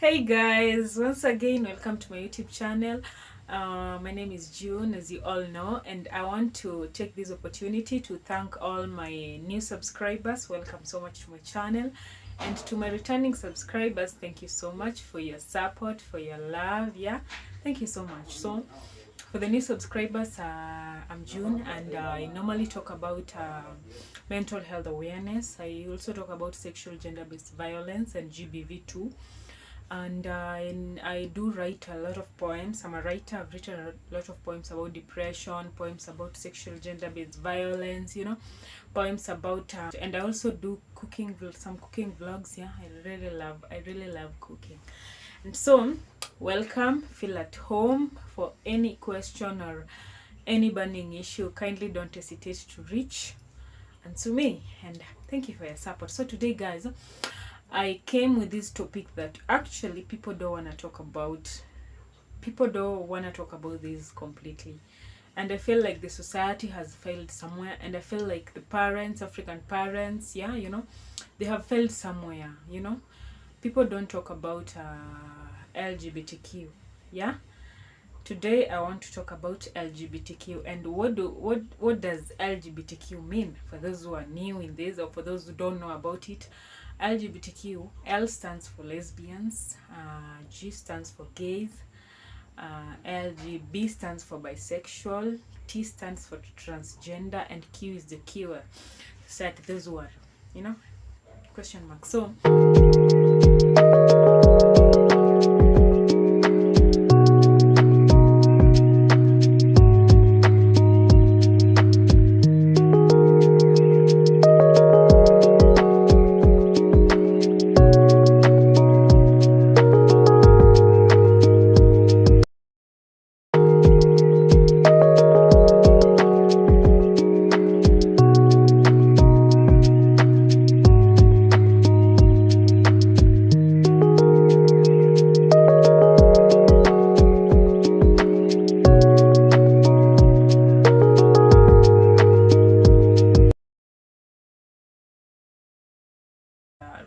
Hey guys, once again welcome to my YouTube channel. My name is June, as you all know, and I want to take this opportunity to thank all my new subscribers. Welcome so much to my channel, and to my returning subscribers, thank you so much for your support, for your love. Yeah, thank you so much. So for the new subscribers, I'm June, and I normally talk about mental health awareness. I also talk about sexual gender-based violence and GBV too. And I do write a lot of poems. I'm a writer. I've written a lot of poems about depression, poems about sexual gender-based violence, poems about and I also do some cooking vlogs. Yeah, I really love cooking. And so welcome, feel at home. For any question or any burning issue, kindly don't hesitate to reach and to me, and thank you for your support. So today, guys, I came with this topic that actually people don't want to talk about. People don't want to talk about this completely. And I feel like the society has failed somewhere. And I feel like the parents, African parents, yeah, they have failed somewhere. People don't talk about LGBTQ, yeah. Today I want to talk about LGBTQ and what does LGBTQ mean, for those who are new in this or for those who don't know about it. LGBTQ, L stands for lesbians, G stands for gays, LGB stands for bisexual, T stands for transgender, and Q is the keyword. So like those who are, question mark. So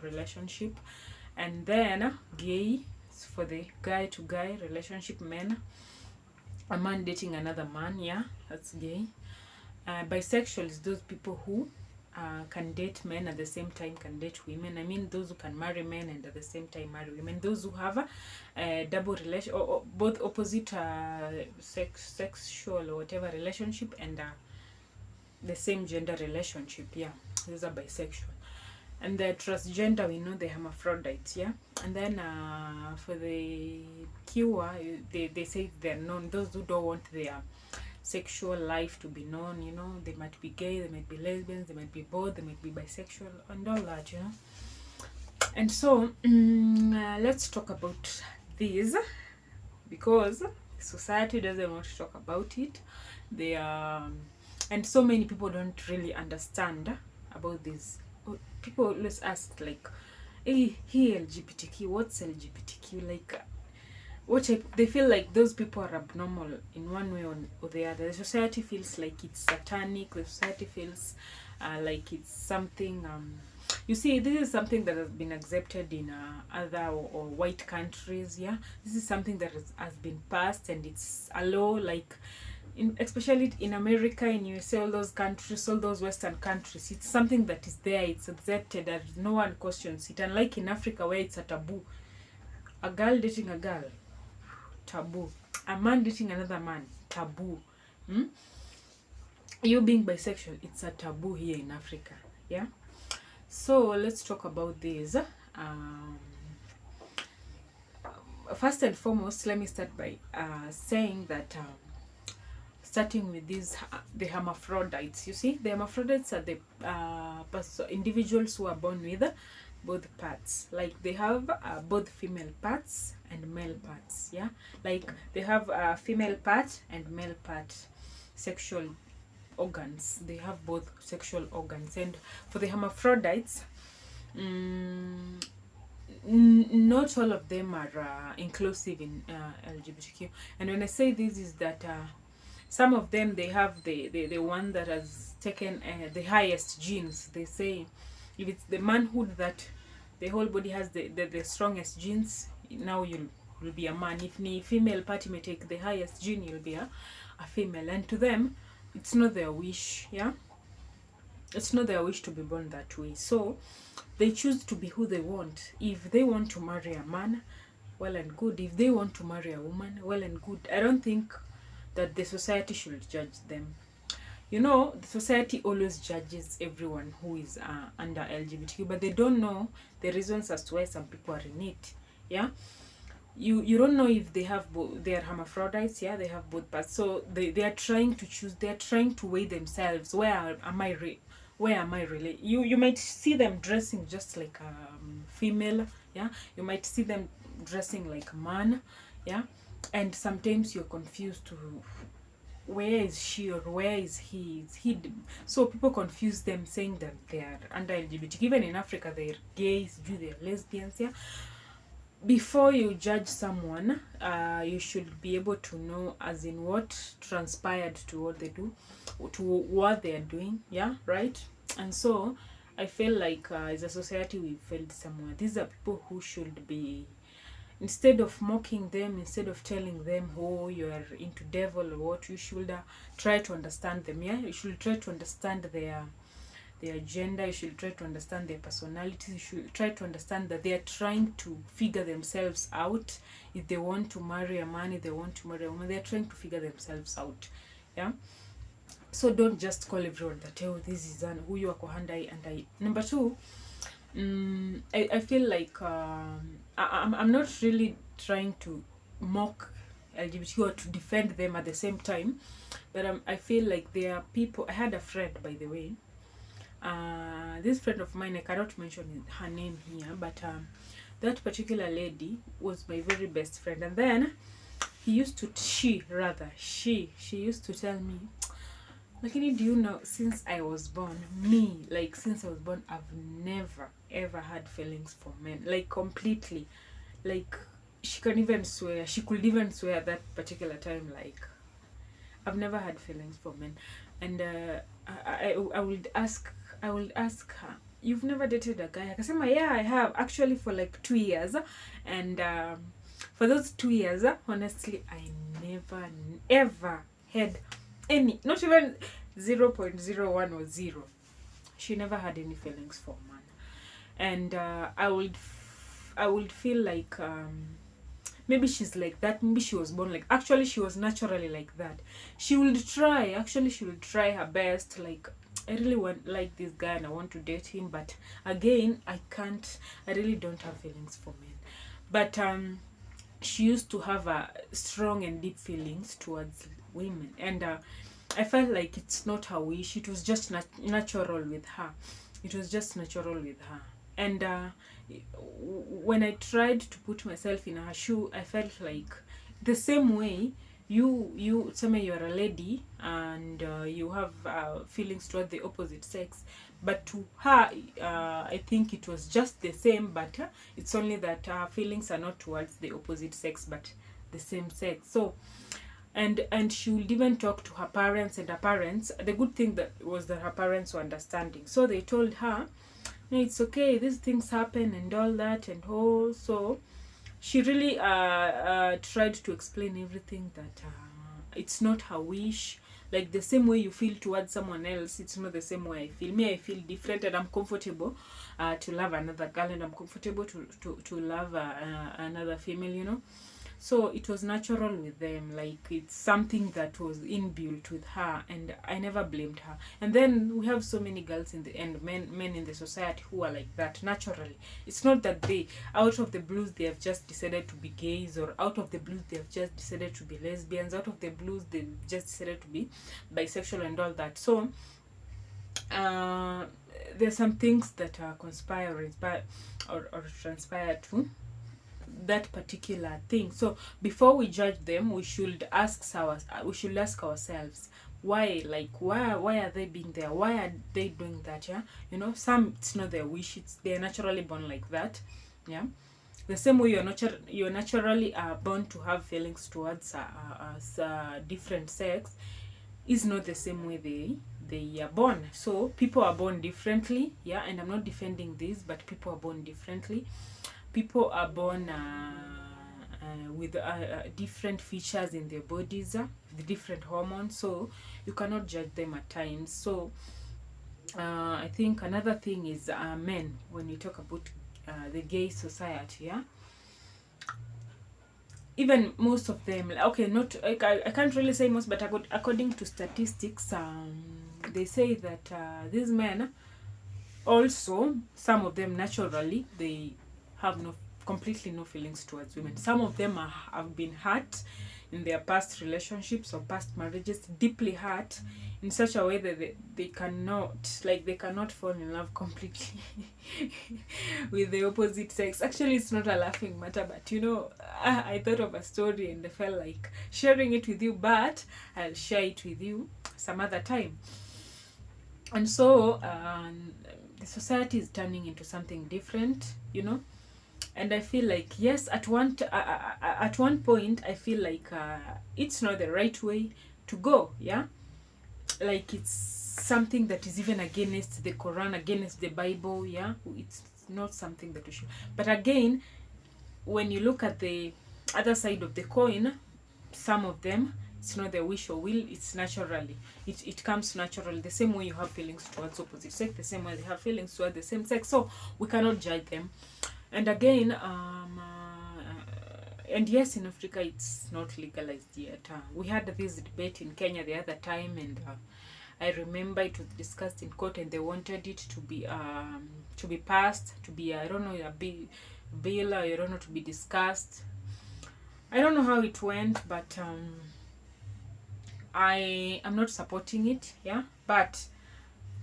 relationship, and then gay for the guy to guy relationship, men, a man dating another man, yeah, that's gay. Bisexual is those people who can date men at the same time, can date women. I mean, those who can marry men and at the same time marry women. Those who have a double relation, or both opposite sexual or whatever relationship, and the same gender relationship. Yeah, those are bisexual. And the transgender, we know the hermaphrodites, yeah. And then for the cure, they say they're known. Those who don't want their sexual life to be known, they might be gay, they might be lesbians, they might be both, they might be bisexual, and all that. And so let's talk about this, because society doesn't want to talk about it. They and so many people don't really understand about this. People always ask, like, hey, LGBTQ, what's LGBTQ? Like, they feel like those people are abnormal in one way or the other. The society feels like it's satanic. The society feels like it's something. You see, this is something that has been accepted in other or white countries. Yeah, this is something that has been passed, and it's a law. Like, especially in America, in USA, all those countries, all those Western countries, it's something that is there. It's accepted, and no one questions it. Unlike in Africa, where it's a taboo. A girl dating a girl, taboo. A man dating another man, taboo. You being bisexual, it's a taboo here in Africa. Yeah. So let's talk about this. First and foremost, let me start by saying that starting with these, the hermaphrodites. You see, the hermaphrodites are the individuals who are born with both parts. Like, they have both female parts and male parts. Yeah, like they have a female part and male part, sexual organs. They have both sexual organs. And for the hermaphrodites, not all of them are inclusive in LGBTQ. And when I say this, is that some of them, they have the one that has taken the highest genes. They say if it's the manhood that the whole body has the strongest genes, now you'll be a man. If the female party may take the highest gene, you'll be a female. And to them, it's not their wish. Yeah, it's not their wish to be born that way. So they choose to be who they want. If they want to marry a man, well and good. If they want to marry a woman, well and good. I don't think that the society should judge them. You know, the society always judges everyone who is under LGBTQ, but they don't know the reasons as to why some people are in it. Yeah, you don't know if they have both. They are hermaphrodites. Yeah, they have both parts. So they are trying to choose. They are trying to weigh themselves. Where am I? Where am I really? You might see them dressing just like a female. Yeah, you might see them dressing like a man. Yeah, and sometimes you're confused to where is she or where is he? Is he? So people confuse them, saying that they are under LGBTQ. Even in Africa, they're gays, they're lesbians. Yeah. Before you judge someone, you should be able to know as in what transpired to what they do, to what they are doing. Yeah, right. And so I feel like as a society we failed somewhere. These are people who should be, instead of mocking them, instead of telling them, oh, you are into devil or what, you should try to understand them. Yeah, you should try to understand their gender. You should try to understand their personalities. You should try to understand that they are trying to figure themselves out. If they want to marry a man, if they want to marry a woman, they are trying to figure themselves out. Yeah. So don't just call everyone that, oh, this is an who you are and I. Number two, I feel like I'm not really trying to mock LGBTQ or to defend them at the same time, but I feel like there are people. I had a friend, by the way. This friend of mine, I cannot mention her name here, but that particular lady was my very best friend. And then she used to tell me, lakini do you know, since I was born, I've never ever had feelings for men, like completely. Like she could even swear that particular time, like I've never had feelings for men. And I would ask her, you've never dated a guy? Akasema, yeah, I have, actually, for like 2 years. And for those 2 years, honestly, I never ever had any, not even 0.01 or 0. She never had any feelings for man. And I would feel like maybe she's like that. Maybe she was born like, actually she was naturally like that. She will try her best, like, I really like this guy and I want to date him, but again, I really don't have feelings for men. But she used to have strong and deep feelings towards women, and I felt like it's not her wish. It was just natural with her. And when I tried to put myself in her shoe, I felt like the same way you tell me you're a lady and you have feelings toward the opposite sex, but to her I think it was just the same, but it's only that her feelings are not towards the opposite sex but the same sex. So and she would even talk to her parents, and her parents, the good thing that was that her parents were understanding, so they told her, no, it's okay, these things happen and all that and all. So she really tried to explain everything, that it's not her wish. Like the same way you feel towards someone else, it's not the same way I feel. Me, I feel different, and I'm comfortable to love another girl, and I'm comfortable to love another female, you know. So it was natural with them, like it's something that was inbuilt with her, and I never blamed her. And then we have so many girls in the end, men in the society who are like that naturally. It's not that they, out of the blues, they have just decided to be gays, or out of the blues they have just decided to be lesbians, out of the blues they've just decided to be bisexual and all that. So there's some things that are conspiring or transpire to that particular thing. So before we judge them, we should ask ourselves, why are they being there? Why are they doing that? Yeah, you know, some, it's not their wish, they're naturally born like that. Yeah, the same way you're naturally born to have feelings towards different sex, is not the same way they are born. So people are born differently, yeah, and I'm not defending this, but people are born differently. People are born with different features in their bodies, the different hormones, so you cannot judge them at times. So I think another thing is men, when we talk about the gay society, yeah, even most of them, okay, not I can't really say most, but according to statistics, they say that these men also, some of them naturally, they have completely no feelings towards women. Some of them have been hurt in their past relationships or past marriages, deeply hurt in such a way that they cannot fall in love completely with the opposite sex. Actually, it's not a laughing matter, but you know, I thought of a story and I felt like sharing it with you, but I'll share it with you some other time. And so the society is turning into something different, you know. And I feel like, yes, at one point I feel like it's not the right way to go, yeah, like it's something that is even against the Quran, against the Bible, yeah. It's not something that we should. But again, when you look at the other side of the coin, some of them, it's not their wish or will, it's naturally, it comes naturally, the same way you have feelings towards opposite sex, the same way they have feelings towards the same sex, so we cannot judge them. And again, and yes, in Africa it's not legalized yet. We had this debate in Kenya the other time, and I remember it was discussed in court, and they wanted it to be passed, to be I don't know, a bill, I don't know, to be discussed. I don't know how it went, but I am not supporting it, yeah. But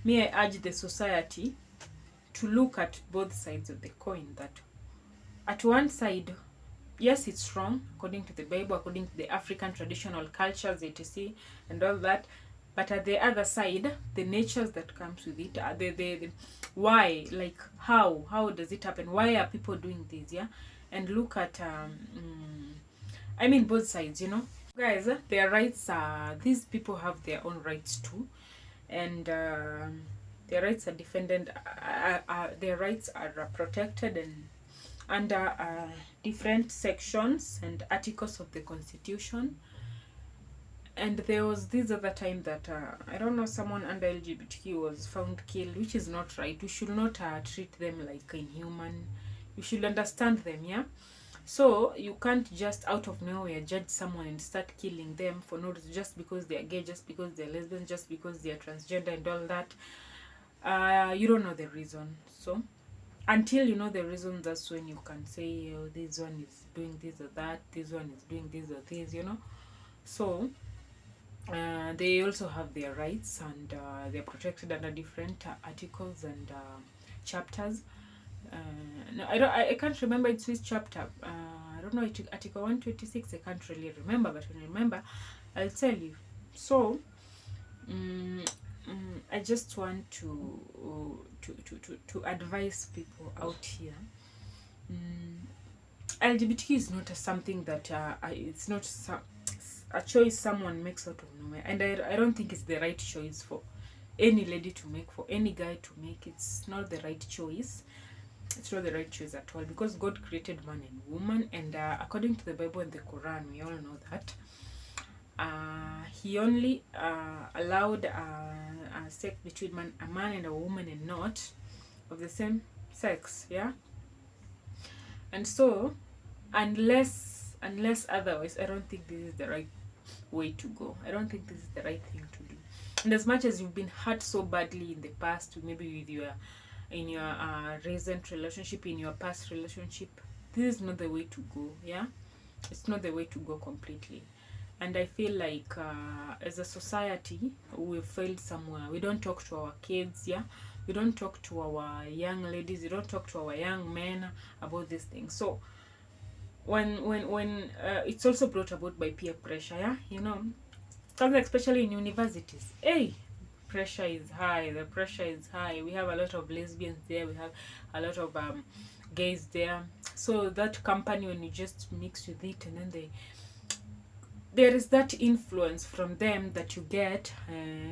me, I urge the society to look at both sides of the coin. That at one side, yes, it's wrong according to the Bible, according to the African traditional cultures, etc., and all that. But at the other side, the natures that comes with it, the why, like how does it happen? Why are people doing this? Yeah, and look at I mean both sides, you know, guys. Their rights are, these people have their own rights too, and their rights are defended. Their rights are protected and under different sections and articles of the Constitution. And there was this other time that I don't know, someone under LGBTQ was found killed, which is not right. We should not treat them like inhuman. You should understand them, yeah. So you can't just out of nowhere judge someone and start killing them for no reason, just because they are gay, just because they are lesbian, just because they are transgender and all that. You don't know the reason. So until you know the reason, that's when you can say, oh, this one is doing this or that, this one is doing this or this, you know. So they also have their rights, and they're protected under different articles and chapters. No, I can't remember it's which chapter. I don't know, article 126. I can't really remember, but when I remember, I'll tell you. So I just want to advise people out here. LGBTQ is not something that it's not a choice someone makes out of nowhere, and I don't think it's the right choice for any lady to make, for any guy to make. It's not the right choice. It's not the right choice at all, because God created man and woman, and according to the Bible and the Quran, we all know that he only allowed sex between a man and a woman, and not of the same sex, yeah. And so unless otherwise, I don't think this is the right way to go. I don't think this is the right thing to do. And as much as you've been hurt so badly in the past, maybe with your recent relationship, in your past relationship, this is not the way to go, yeah. It's not the way to go completely. And I feel like as a society, we've failed somewhere. We don't talk to our kids, yeah. We don't talk to our young ladies. We don't talk to our young men about these things. So when it's also brought about by peer pressure, yeah, you know, especially in universities. Hey, pressure is high. The pressure is high. We have a lot of lesbians there. We have a lot of gays there. So that company, when you just mix with it, and then there is that influence from them that you get,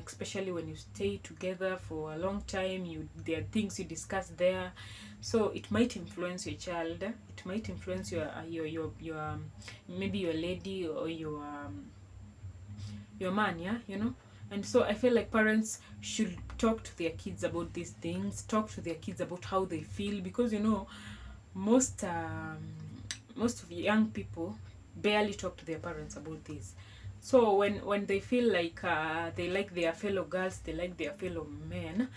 especially when you stay together for a long time. There are things you discuss there, so it might influence your child. It might influence your maybe your lady or your man, yeah, you know. And so I feel like parents should talk to their kids about these things, talk to their kids about how they feel, because you know, most most of young people barely talk to their parents about this. So when they feel like they like their fellow girls, they like their fellow men,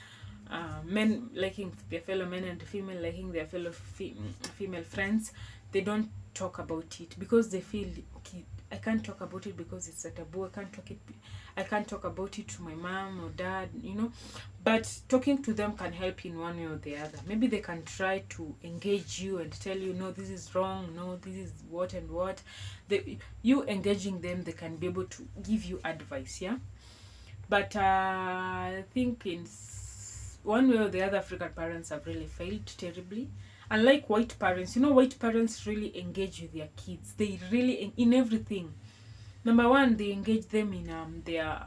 men liking their fellow men and female liking their fellow female friends, they don't talk about it because they feel, okay, I can't talk about it because it's a taboo. I can't talk about it to my mom or dad, you know. But talking to them can help in one way or the other. Maybe they can try to engage you and tell you, no, this is wrong, no, this is what and what. You engaging them, they can be able to give you advice, yeah. But I think in one way or the other, African parents have really failed terribly. Unlike white parents, you know, white parents really engage with their kids. They really, in everything. Number one, they engage them in their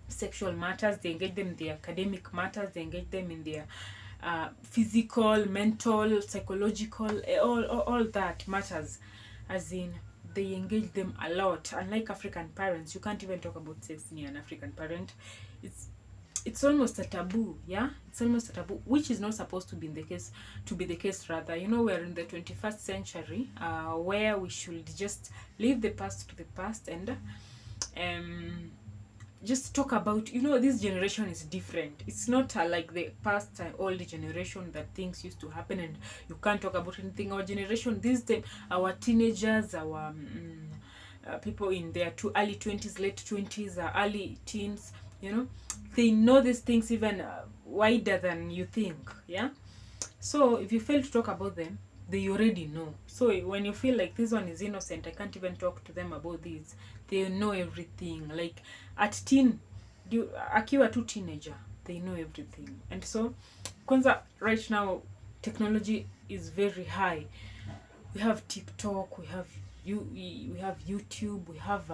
sexual matters. They engage them in their academic matters. They engage them in their physical, mental, psychological, all that matters. As in, they engage them a lot. Unlike African parents, you can't even talk about sex near an African parent. It's almost a taboo, yeah. It's almost a taboo, which is not supposed to be the case. Rather, you know, we're in the 21st century, where we should just leave the past to the past and just talk about, you know, this generation is different. It's not like the past old generation that things used to happen and you can't talk about anything. Our generation, this time, our teenagers, our people in their early 20s, late 20s, early teens, you know, they know these things even wider than you think, yeah. So if you fail to talk about them, they already know. So when you feel like this one is innocent, I can't even talk to them about this, they know everything. Like at akiwa tu teenager, they know everything. And so kwanza right now technology is very high. We have TikTok, we have YouTube, we have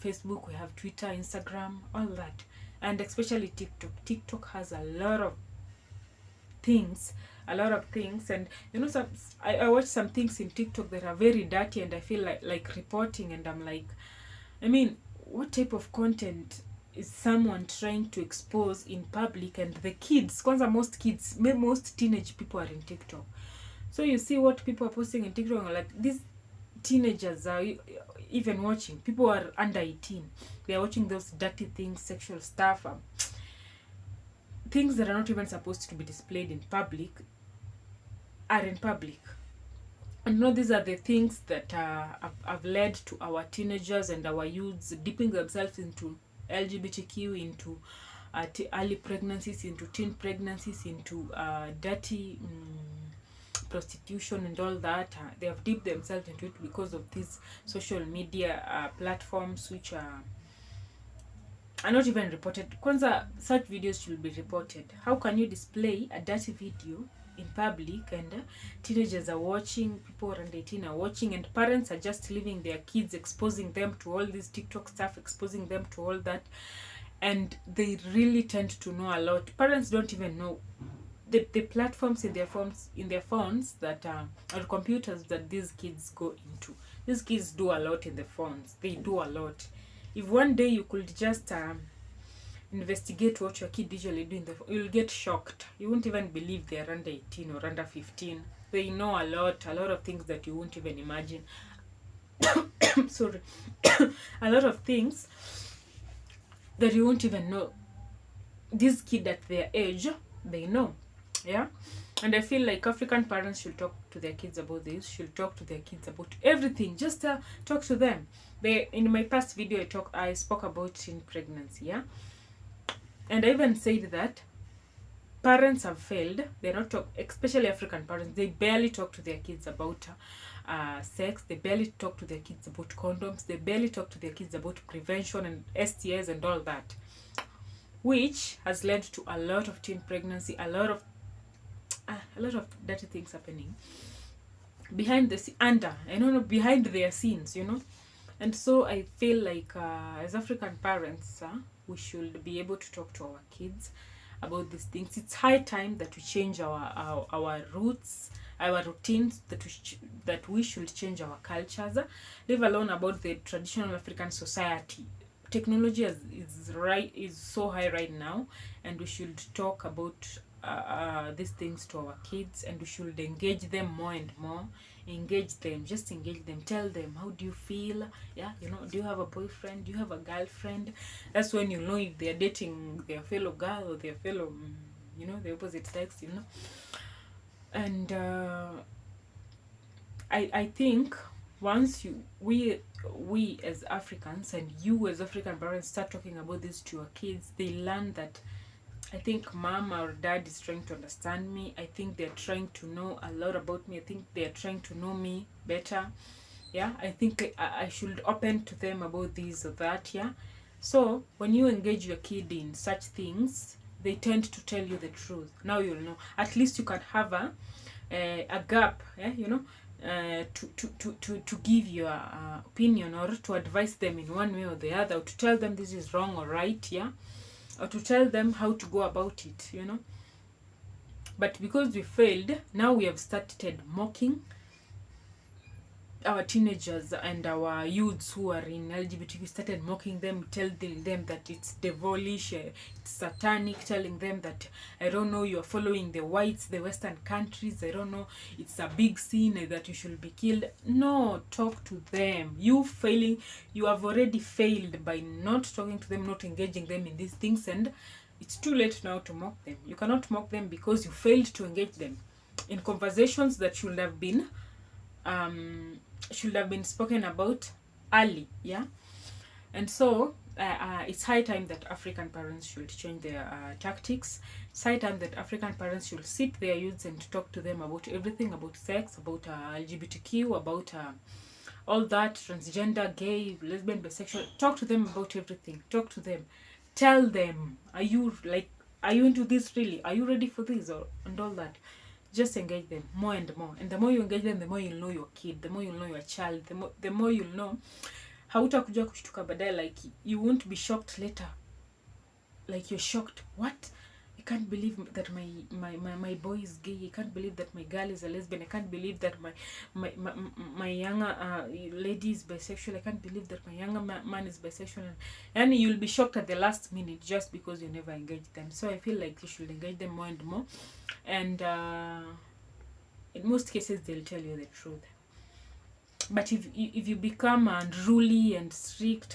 Facebook, we have Twitter, Instagram, all that. And especially TikTok has a lot of things. And you know, I watch some things in TikTok that are very dirty, and I feel like reporting, and I'm like, I mean, what type of content is someone trying to expose in public? And the kids, kwanza most teenage people are in TikTok. So you see what people are posting in TikTok, like these teenagers are even watching. People are under 18. They are watching those dirty things, sexual stuff, things that are not even supposed to be displayed in public are in public. And you know, these are the things that have led to our teenagers and our youths dipping themselves into LGBTQ, into early pregnancies, into teen pregnancies, into dirty prostitution and all that. They have dipped themselves into it because of these social media platforms, which are not even reported. Kwanza, such videos should be reported. How can you display a dirty video in public and teenagers are watching, people around 18 are watching, and parents are just leaving their kids, exposing them to all this TikTok stuff, exposing them to all that, and they really tend to know a lot. Parents don't even know the platforms in their phones that or computers that these kids go into. These kids do a lot in the phones. They do a lot. If one day you could just investigate what your kid usually do in the phone, you'll get shocked. You won't even believe they're under 18 or under 15. They know a lot of things that you won't even imagine. Sorry. A lot of things that you won't even know. This kid at their age, they know. Yeah. And I feel like African parents should talk to their kids about this, should talk to their kids about everything. Just talk to them. In my past video, I spoke about teen pregnancy, yeah? And I even said that parents have failed. They're not especially African parents, they barely talk to their kids about sex. They barely talk to their kids about condoms. They barely talk to their kids about prevention and STIs and all that, which has led to a lot of teen pregnancy, a lot of dirty things happening behind the behind their scenes, you know. And so I feel like as African parents, we should be able to talk to our kids about these things. It's high time that we change our roots, our routines, that we should change our cultures, leave alone about the traditional African society. Technology is so high right now, and we should talk about these things to our kids, and we should engage them more and more. Engage them, just engage them, tell them, how do you feel? Yeah, you know, do you have a boyfriend, do you have a girlfriend? That's when you know if they're dating their fellow girl or their fellow, you know, the opposite sex, you know. And I think once we as Africans, and you as African parents, start talking about this to your kids, they learn that I think mom or dad is trying to understand me. I think they're trying to know a lot about me. I think they're trying to know me better. Yeah, I think I should open to them about this or that. Yeah, so when you engage your kid in such things, they tend to tell you the truth. Now you'll know. At least you can have a gap, you know, to give your opinion, or to advise them in one way or the other, or to tell them this is wrong or right, yeah, or to tell them how to go about it, you know. But because we failed, now we have started mocking our teenagers and our youths who are in LGBTQ. We started mocking them, telling them that it's devilish, it's satanic, telling them that, I don't know, you're following the whites, the Western countries, I don't know, it's a big sin that you should be killed. No, talk to them. You have already failed by not talking to them, not engaging them in these things, and it's too late now to mock them. You cannot mock them because you failed to engage them in conversations that should have been spoken about early, yeah. And so it's high time that African parents should change their tactics. It's high time that African parents should sit their youths and talk to them about everything, about sex, about LGBTQ, about all that, transgender, gay, lesbian, bisexual. Talk to them about everything. Talk to them. Tell them, are you into this really? Are you ready for this? And all that. Just engage them more and more. And the more you engage them, the more you'll know your kid, the more you'll know your child, the more you'll know. Hautakuja kushtuka baadaye, like you won't be shocked later. Like you're shocked. What? I can't believe that my boy is gay. I can't believe that my girl is a lesbian. I can't believe that my younger lady is bisexual. I can't believe that my younger man is bisexual. And you'll be shocked at the last minute just because you never engaged them. So I feel like you should engage them more and more. And in most cases, they'll tell you the truth. But if you become unruly and strict,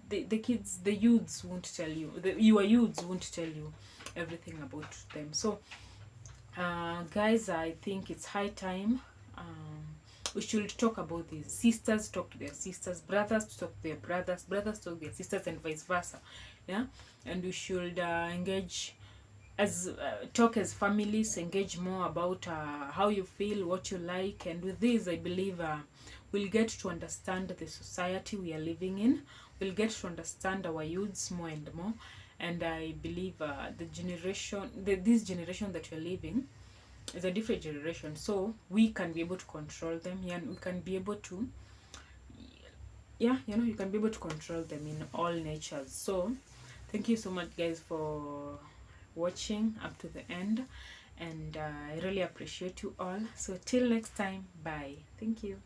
the youths won't tell you. Your youths won't tell you everything about them. So, guys, I think it's high time. We should talk about these. Sisters talk to their sisters, brothers talk to their brothers, brothers talk to their sisters, and vice versa. Yeah, and we should engage talk as families, engage more about how you feel, what you like, and with this, I believe we'll get to understand the society we are living in. We'll get to understand our youths more and more, and I believe this generation that we're living is a different generation, so we can be able to control them, and we can be able to, you can be able to control them in all natures. So thank you so much, guys, for watching up to the end, and I really appreciate you all. So till next time, bye. Thank you.